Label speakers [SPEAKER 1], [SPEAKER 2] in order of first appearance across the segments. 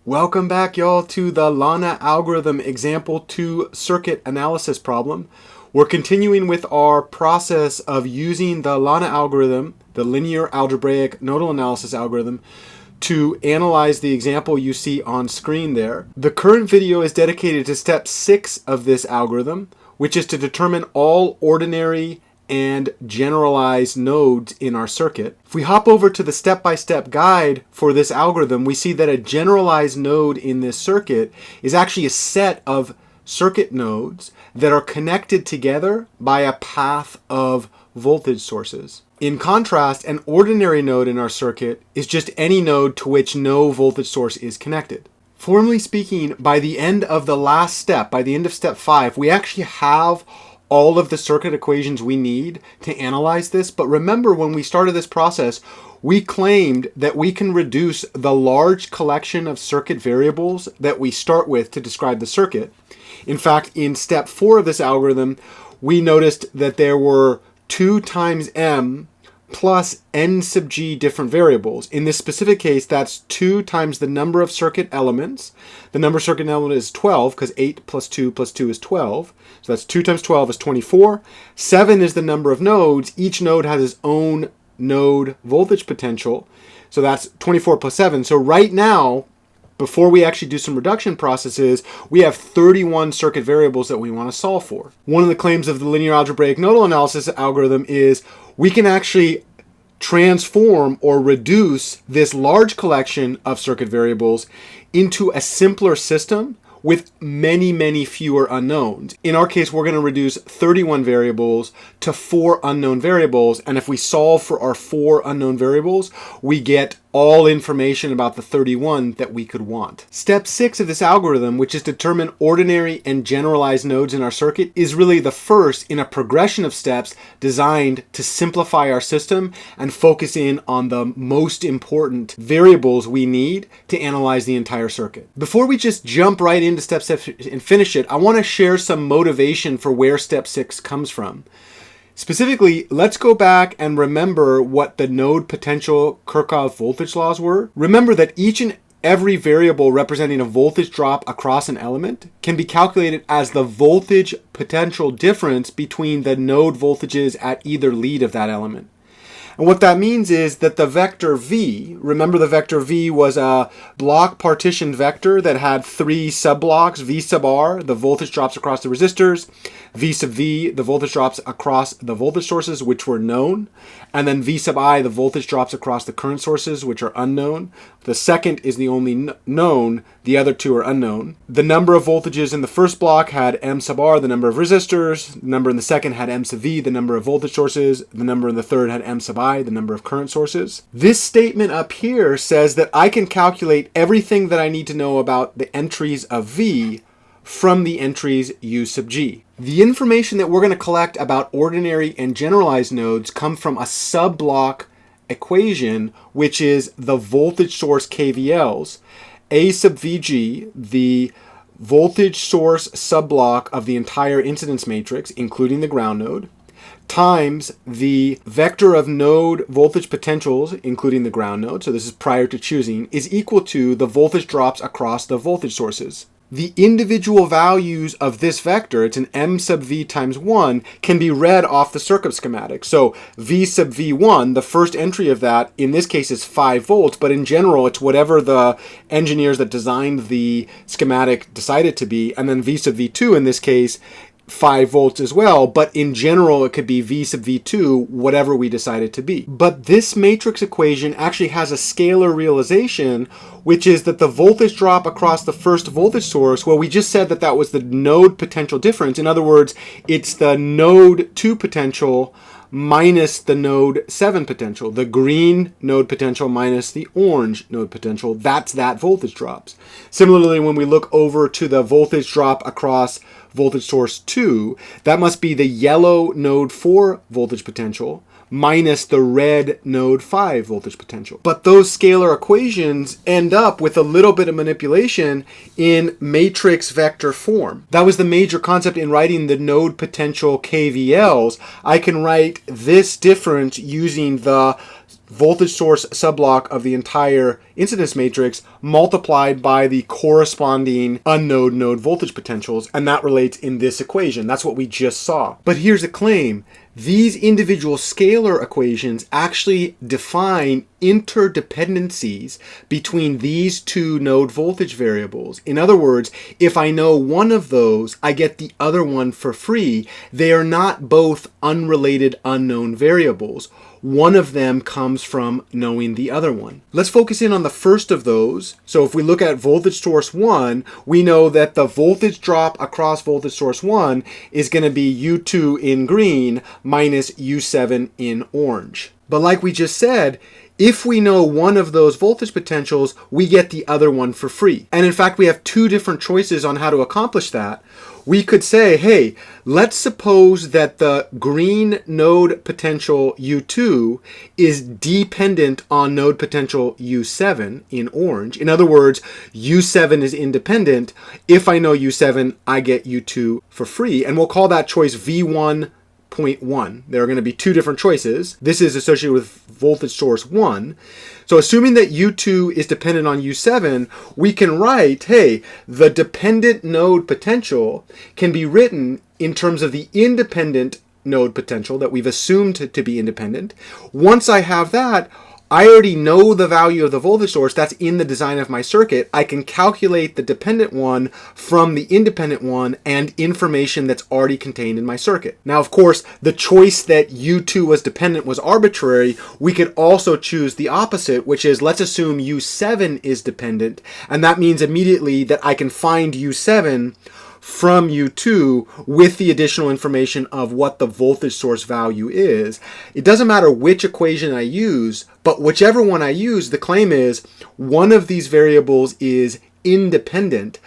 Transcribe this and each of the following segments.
[SPEAKER 1] Welcome back, y'all, to the LANA Algorithm Example 2 circuit analysis problem. We're continuing with our process of using the LANA algorithm, the linear algebraic nodal analysis algorithm, to analyze the example you see on screen there. The current video is dedicated to step 6 of this algorithm, which is to determine all ordinary and generalized nodes in our circuit. If we hop over to the step-by-step guide for this algorithm, we see that a generalized node in this circuit is actually a set of circuit nodes that are connected together by a path of voltage sources. In contrast, an ordinary node in our circuit is just any node to which no voltage source is connected. Formally speaking, by the end of the last step, by the end of step 5, we actually have all of the circuit equations we need to analyze this. But remember, when we started this process, we claimed that we can reduce the large collection of circuit variables that we start with to describe the circuit. In fact, in step 4 of this algorithm, we noticed that there were 2 times m plus n sub g different variables. In this specific case, that's 2 times the number of circuit elements. The number of circuit element is 12 because 8 plus 2 is 12. So that's 2 times 12 is 24. 7 is the number of nodes. Each node has its own node voltage potential. So that's 24 plus 7. So right now, before we actually do some reduction processes, we have 31 circuit variables that we want to solve for. One of the claims of the linear algebraic nodal analysis algorithm is we can actually transform or reduce this large collection of circuit variables into a simpler system with many fewer unknowns. In our case, we're going to reduce 31 variables to 4 unknown variables. And if we solve for our 4 unknown variables, we get all information about the 31 that we could want. Step 6 of this algorithm, which is determine ordinary and generalized nodes in our circuit, is really the first in a progression of steps designed to simplify our system and focus in on the most important variables we need to analyze the entire circuit. Before we just jump right into step 6 and finish it, I want to share some motivation for where step 6 comes from. Specifically, let's go back and remember what the node potential Kirchhoff voltage laws were. Remember that each and every variable representing a voltage drop across an element can be calculated as the voltage potential difference between the node voltages at either lead of that element. And what that means is that the vector V, remember the vector V was a block partitioned vector that had 3 subblocks, V sub R, the voltage drops across the resistors, V sub V, the voltage drops across the voltage sources, which were known, and then V sub I, the voltage drops across the current sources, which are unknown. The second is the only known, the other 2 are unknown. The number of voltages in the first block had M sub R, the number of resistors, the number in the second had M sub V, the number of voltage sources, the number in the third had M sub I, the number of current sources. This statement up here says that I can calculate everything that I need to know about the entries of V from the entries U sub G. The information that we're going to collect about ordinary and generalized nodes come from a sub-block equation, which is the voltage source KVLs. A sub VG, the voltage source sub-block of the entire incidence matrix, including the ground node, times the vector of node voltage potentials, including the ground node, so this is prior to choosing, is equal to the voltage drops across the voltage sources. The individual values of this vector, it's an M sub V times 1, can be read off the circuit schematic. So V sub V1, the first entry of that, in this case is 5 volts, but in general it's whatever the engineers that designed the schematic decided to be, and then V sub V2 in this case 5 volts as well, but in general it could be V sub V2, whatever we decide it to be. But this matrix equation actually has a scalar realization, which is that the voltage drop across the first voltage source, well, we just said that that was the node potential difference. In other words, it's the node 2 potential minus the node 7 potential, the green node potential minus the orange node potential. That's that voltage drops. Similarly, when we look over to the voltage drop across voltage source 2, that must be the yellow node 4 voltage potential minus the red node 5 voltage potential. But those scalar equations end up with a little bit of manipulation in matrix vector form. That was the major concept in writing the node potential KVLs. I can write this difference using the voltage source subblock of the entire incidence matrix multiplied by the corresponding unknown node voltage potentials, and that relates in this equation. That's what we just saw. But here's a claim. These individual scalar equations actually define interdependencies between these two node voltage variables. In other words, if I know one of those, I get the other one for free. They are not both unrelated unknown variables. One of them comes from knowing the other one. Let's focus in on the first of those. So if we look at voltage source 1, we know that the voltage drop across voltage source 1 is going to be U2 in green minus U7 in orange. But like we just said, if we know one of those voltage potentials, we get the other one for free. And in fact, we have two different choices on how to accomplish that. We could say, hey, let's suppose that the green node potential U2 is dependent on node potential U7 in orange. In other words, U7 is independent. If I know U7, I get U2 for free. And we'll call that choice V1.1. There are going to be two different choices. This is associated with voltage source 1. So assuming that U2 is dependent on U7, we can write, hey, the dependent node potential can be written in terms of the independent node potential that we've assumed to be independent. Once I have that, I already know the value of the voltage source that's in the design of my circuit. I can calculate the dependent one from the independent one and information that's already contained in my circuit. Now, of course, the choice that U2 was dependent was arbitrary. We could also choose the opposite, which is let's assume U7 is dependent, and that means immediately that I can find U7 from U2 with the additional information of what the voltage source value is. It doesn't matter which equation I use, but whichever one I use, the claim is one of these variables is independent.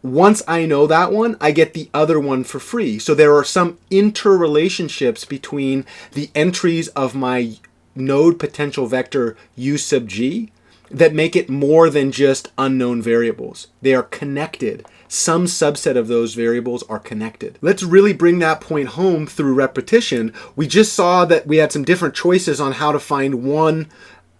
[SPEAKER 1] Once I know that one, I get the other one for free. So there are some interrelationships between the entries of my node potential vector U sub G that make it more than just unknown variables. They are connected. Some subset of those variables are connected. Let's really bring that point home through repetition. We just saw that we had some different choices on how to find one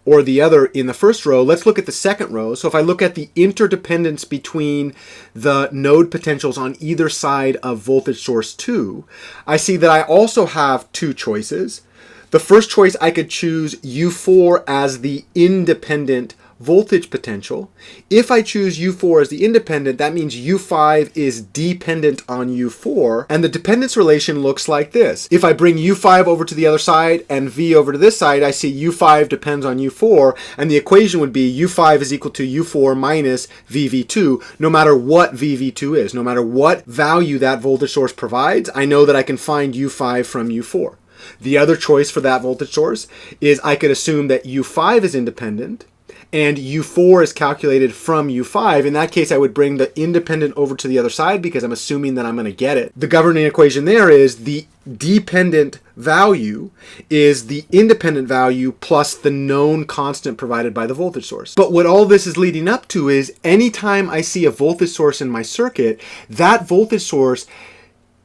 [SPEAKER 1] or the other in the first row. Let's look at the second row. So if I look at the interdependence between the node potentials on either side of voltage source 2, I see that I also have two choices. The first choice, I could choose U4 as the independent voltage potential. If I choose U4 as the independent, that means U5 is dependent on U4, and the dependence relation looks like this. If I bring U5 over to the other side and V over to this side, I see U5 depends on U4, and the equation would be U5 is equal to U4 minus VV2, no matter what VV2 is. No matter what value that voltage source provides, I know that I can find U5 from U4. The other choice for that voltage source is I could assume that U5 is independent, and U4 is calculated from U5. In that case, I would bring the independent over to the other side because I'm assuming that I'm going to get it. The governing equation there is the dependent value is the independent value plus the known constant provided by the voltage source. But what all this is leading up to is anytime I see a voltage source in my circuit, that voltage source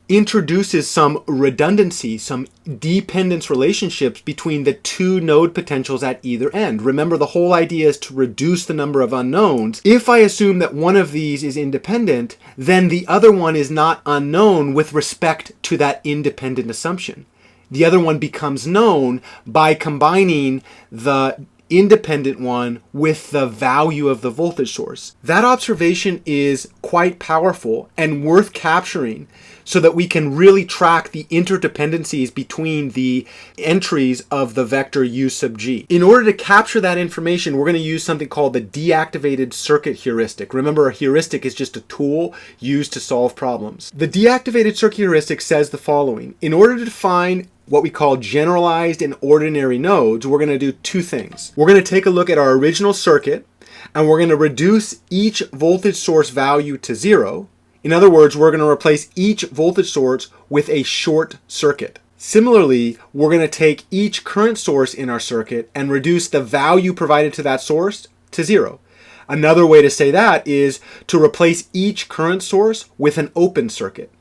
[SPEAKER 1] introduces some redundancy, some dependence relationships between the two node potentials at either end. Remember, the whole idea is to reduce the number of unknowns. If I assume that one of these is independent, then the other one is not unknown with respect to that independent assumption. The other one becomes known by combining the independent one with the value of the voltage source. That observation is quite powerful and worth capturing so that we can really track the interdependencies between the entries of the vector U sub G. In order to capture that information, we're going to use something called the deactivated circuit heuristic. Remember, a heuristic is just a tool used to solve problems. The deactivated circuit heuristic says the following. In order to define what we call generalized and ordinary nodes, we're going to do two things. We're going to take a look at our original circuit, and we're going to reduce each voltage source value to 0. In other words, we're going to replace each voltage source with a short circuit. Similarly, we're going to take each current source in our circuit and reduce the value provided to that source to 0. Another way to say that is to replace each current source with an open circuit.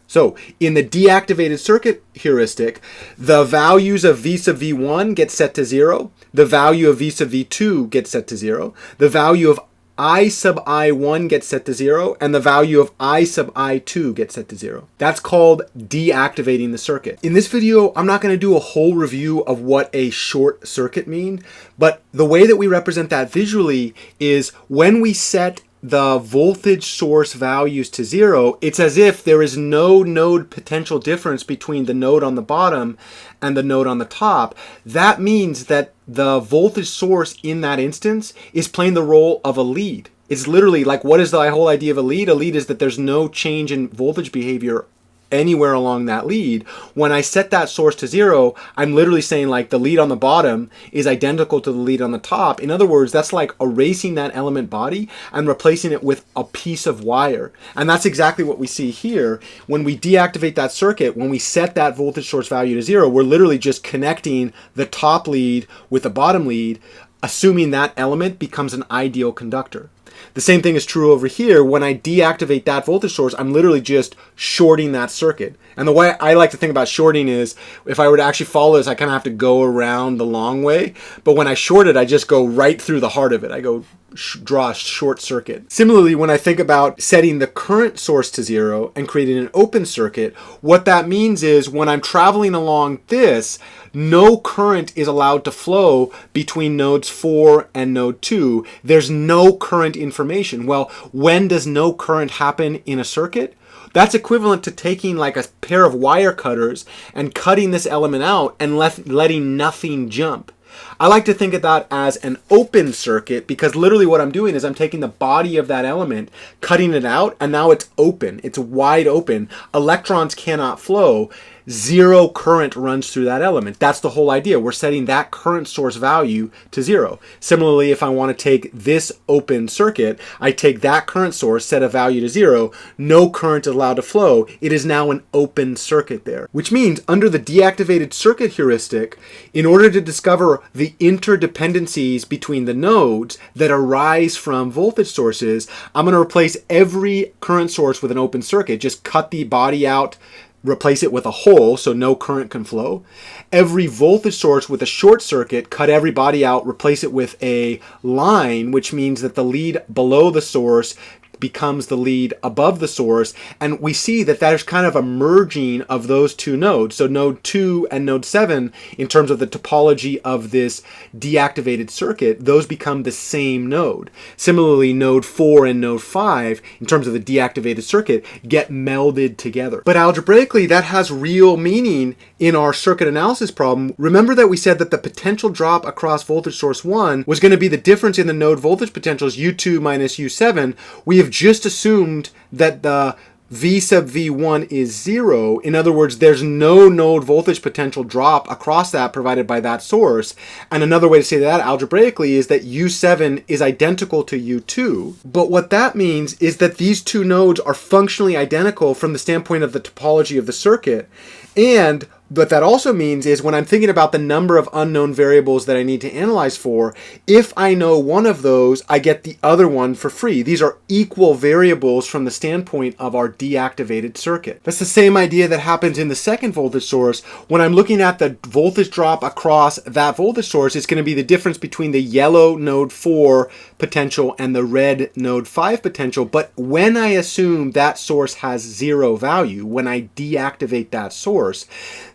[SPEAKER 1] So in the deactivated circuit heuristic, the values of V sub V1 get set to 0, the value of V sub V2 gets set to 0, the value of I sub I1 gets set to 0, and the value of I sub I2 gets set to 0. That's called deactivating the circuit. In this video, I'm not going to do a whole review of what a short circuit means, but the way that we represent that visually is when we set the voltage source values to 0, it's as if there is no node potential difference between the node on the bottom and the node on the top. That means that the voltage source in that instance is playing the role of a lead. It's literally like, what is the whole idea of a lead? A lead is that there's no change in voltage behavior anywhere along that lead. When I set that source to 0, I'm literally saying like the lead on the bottom is identical to the lead on the top. In other words, that's like erasing that element body and replacing it with a piece of wire. And that's exactly what we see here. When we deactivate that circuit, when we set that voltage source value to 0, we're literally just connecting the top lead with the bottom lead, assuming that element becomes an ideal conductor. The same thing is true over here. When I deactivate that voltage source, I'm literally just shorting that circuit. And the way I like to think about shorting is, if I were to actually follow this, I kind of have to go around the long way. But when I short it, I just go right through the heart of it. I go draw a short circuit. Similarly, when I think about setting the current source to 0 and creating an open circuit, what that means is when I'm traveling along this, no current is allowed to flow between nodes 4 and node 2. There's no current information. Well, when does no current happen in a circuit? That's equivalent to taking like a pair of wire cutters and cutting this element out and letting nothing jump. I like to think of that as an open circuit because literally what I'm doing is I'm taking the body of that element, cutting it out, and now it's open. It's wide open. Electrons cannot flow. 0 current runs through that element. That's the whole idea. We're setting that current source value to 0. Similarly, if I want to take this open circuit, I take that current source, set a value to 0, no current is allowed to flow. It is now an open circuit there. Which means under the deactivated circuit heuristic, in order to discover the interdependencies between the nodes that arise from voltage sources, I'm going to replace every current source with an open circuit. Just cut the body out, replace it with a hole so no current can flow. Every voltage source with a short circuit, cut every body out, replace it with a line, which means that the lead below the source becomes the lead above the source, and we see that there's kind of a merging of those two nodes. So node 2 and node 7, in terms of the topology of this deactivated circuit, those become the same node. Similarly, node 4 and node 5, in terms of the deactivated circuit, get melded together. But algebraically, that has real meaning in our circuit analysis problem. Remember that we said that the potential drop across voltage source 1 was going to be the difference in the node voltage potentials U2 minus U7. We have just assumed that the V sub V1 is 0. In other words, there's no node voltage potential drop across that provided by that source. And another way to say that algebraically is that U7 is identical to U2. But what that means is that these two nodes are functionally identical from the standpoint of the topology of the circuit. And what that also means is when I'm thinking about the number of unknown variables that I need to analyze for, if I know one of those, I get the other one for free. These are equal variables from the standpoint of our deactivated circuit. That's the same idea that happens in the second voltage source. When I'm looking at the voltage drop across that voltage source, it's going to be the difference between the yellow node 4 potential and the red node 5 potential. But when I assume that source has 0 value, when I deactivate that source,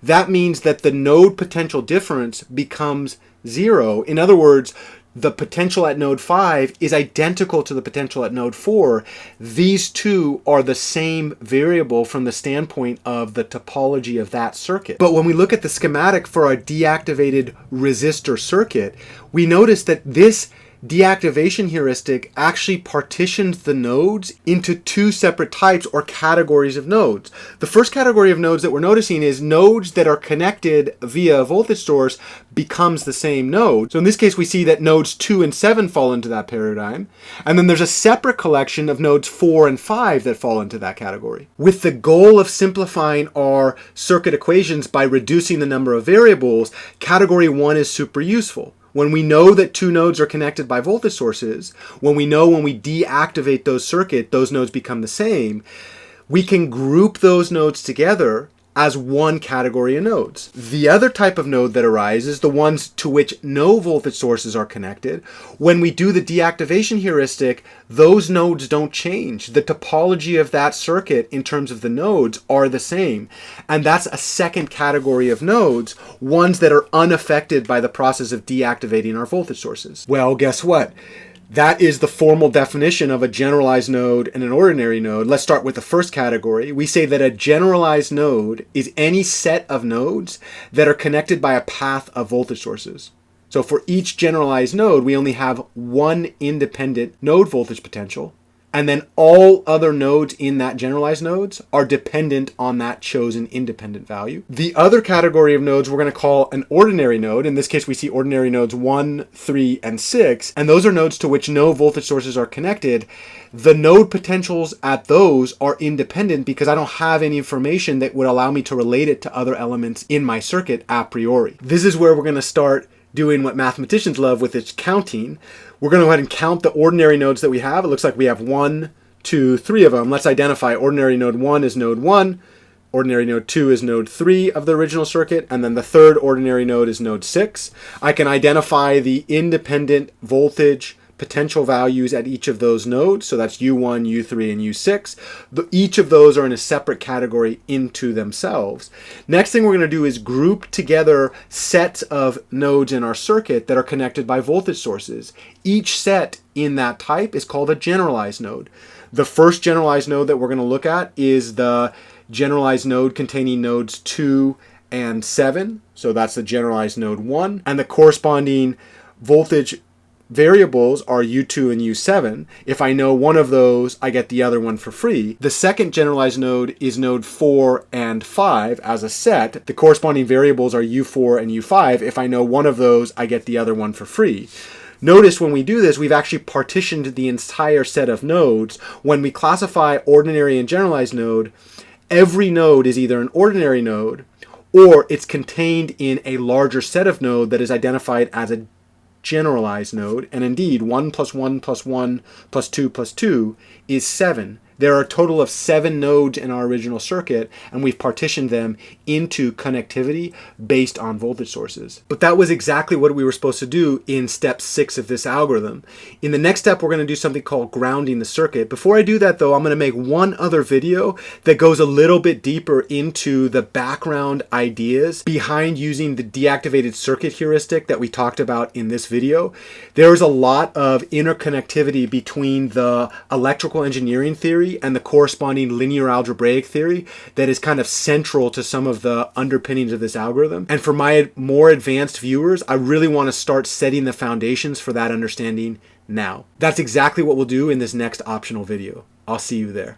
[SPEAKER 1] that means that the node potential difference becomes 0. In other words, the potential at node 5 is identical to the potential at node 4. These two are the same variable from the standpoint of the topology of that circuit. But when we look at the schematic for a deactivated resistor circuit, we notice that this deactivation heuristic actually partitions the nodes into two separate types or categories of nodes. The first category of nodes that we're noticing is nodes that are connected via a voltage source becomes the same node. So in this case, we see that nodes 2 and 7 fall into that paradigm. And then there's a separate collection of nodes 4 and 5 that fall into that category. With the goal of simplifying our circuit equations by reducing the number of variables, category 1 is super useful. When we know that two nodes are connected by voltage sources, when we know when we deactivate those circuits, those nodes become the same, we can group those nodes together as one category of nodes. The other type of node that arises, the ones to which no voltage sources are connected, when we do the deactivation heuristic, those nodes don't change. The topology of that circuit in terms of the nodes are the same. And that's a second category of nodes, ones that are unaffected by the process of deactivating our voltage sources. Well, guess what? That is the formal definition of a generalized node and an ordinary node. Let's start with the first category. We say that a generalized node is any set of nodes that are connected by a path of voltage sources. So for each generalized node, we only have one independent node voltage potential, and then all other nodes in that generalized nodes are dependent on that chosen independent value. The other category of nodes we're going to call an ordinary node. In this case, we see ordinary nodes 1, 3, and 6, and those are nodes to which no voltage sources are connected. The node potentials at those are independent because I don't have any information that would allow me to relate it to other elements in my circuit a priori. This is where we're going to start doing what mathematicians love with its counting. We're going to go ahead and count the ordinary nodes that we have. It looks like we have 1, 2, 3 of them. Let's identify ordinary node 1 is node 1, ordinary node 2 is node 3 of the original circuit, and then the third ordinary node is node 6. I can identify the independent voltage potential values at each of those nodes. So that's U1, U3, and U6. Each of those are in a separate category into themselves. Next thing we're going to do is group together sets of nodes in our circuit that are connected by voltage sources. Each set in that type is called a generalized node. The first generalized node that we're going to look at is the generalized node containing nodes 2 and 7. So that's the generalized node 1. And the corresponding voltage variables are U2 and U7. If I know one of those, I get the other one for free. The second generalized node is node 4 and 5 as a set. The corresponding variables are U4 and U5. If I know one of those, I get the other one for free. Notice when we do this, we've actually partitioned the entire set of nodes. When we classify ordinary and generalized node, every node is either an ordinary node or it's contained in a larger set of node that is identified as a generalized node, and indeed 1 plus 1 plus 1 plus 2 plus 2 is 7. There are a total of 7 nodes in our original circuit, and we've partitioned them into connectivity based on voltage sources. But that was exactly what we were supposed to do in step 6 of this algorithm. In the next step, we're going to do something called grounding the circuit. Before I do that, though, I'm going to make one other video that goes a little bit deeper into the background ideas behind using the deactivated circuit heuristic that we talked about in this video. There's a lot of interconnectivity between the electrical engineering theory and the corresponding linear algebraic theory that is kind of central to some of the underpinnings of this algorithm. And for my more advanced viewers, I really want to start setting the foundations for that understanding now. That's exactly what we'll do in this next optional video. I'll see you there.